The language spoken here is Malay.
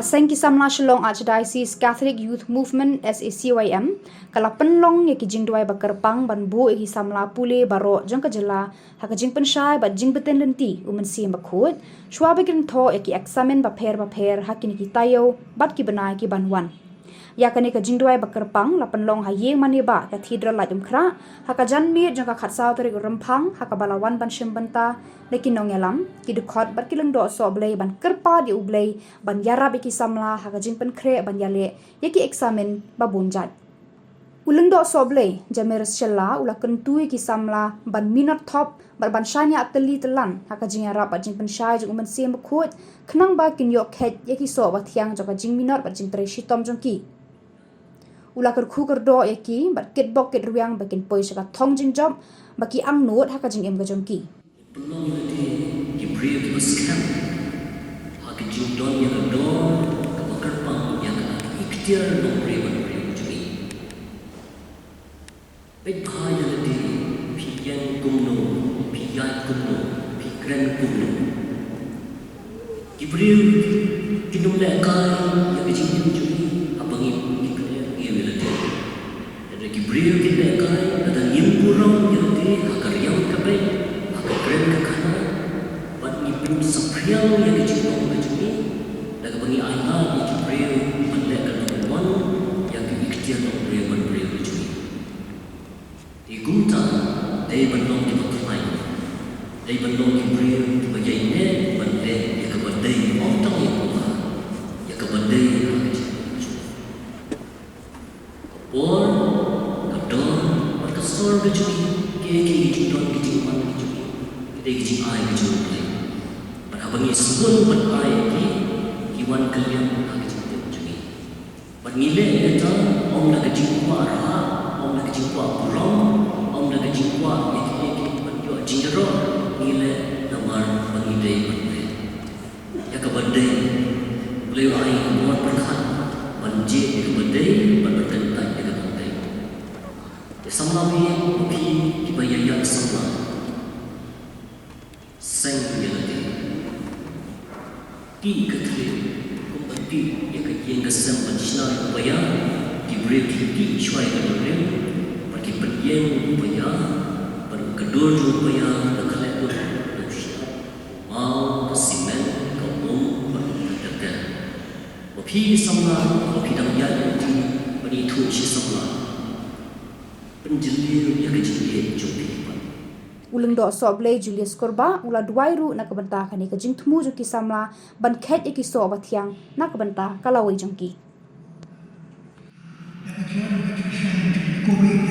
seng ki Samla Shillong Archdiocese Catholic Youth Movement Sacym kala pynlong ki Jingduwai bakyrpang ban bu ki Samla pule baroh jong Jylla Jingpynshai ba jingbtin lynti Mynsiem Bakhuid Shwa Thoh ki Examin bapher ki taiew ki bnai ki banwan yakani ka Jingduwai bakyrpang la pynlong hayeng maniba cathedral la dumkra jan mi jong ka khatsau tari rempang balawan ban shimbanta lekin nongelam ki dukhot bat ki lengdo so blei ban kerpa di ublei ban yara ki Samla Jingpynshai ban yale yaki Examin babunjat ulengdo so blei jameres Jylla ula kentui ki Samla ban minot top ban shanya ateli telan jingara Jingpynshai jong Mynsiem Bakhuid khnang ba kin yok khet yaki so ba thiang jong jingminot jingtre shitom jongki ula kerku kerdo yaki bat kitbok kit ruang bakin poi saka thong jingjob baki ang not jingem gajongki belum nanti diberi ke baskan hak jingdon yang do ke bakyrpang yang ikhtiar memberi ujui baik bahaya nanti pian kumno pian kumno pikran kumno diberi kinum lekai yang jingin ujui abangi ikhtiar iwilati ada diberi lekai ada impurong yang nanti hak yang kabai keren kekana, buat ngipin sepriang yang dijinong bajuni, laga bangi ayah yang jibril, mandek kenuan yang ikhtiar nombri bajuni. Di gumta, day bandong di baklai, day bandong jibril di bagiannya, mandek yang kebandai ontang yang kuah, yang kebandai yang bajuni. Kapor, kadon, berkesor bajuni, kiki jindon dijingman bajuni. Dari jingai kejauhan, pada bangi sebelum bernai kiwan kalian nak kejauhan juga. Bernilai kita, nak kejauhan arah, nak kejauhan pulang, nak kejauhan yang bernjual jinjero, nilai namar bernilai bernilai. Ya kebandai, beliau air buat berkat, banjir kebandai, bertentai kebandai. Samla ni dibayar Samla. Seng reality. Ti katri kumpati yang kesem pencinta upaya diberi ti Shwa yang bagi pergian upaya pada kedua upaya nakaletur manusia mau kesimen kaum berdagang. Wapi Samla wapi damyan ti bani tu si Samla penjelir yang kejadian jopi. Uleng do so blei Julius korba ula duai ru nak bentah kani ke jingtmu joki Samla ban khet yaki so bathiang nak bentah kalawai jongki Covid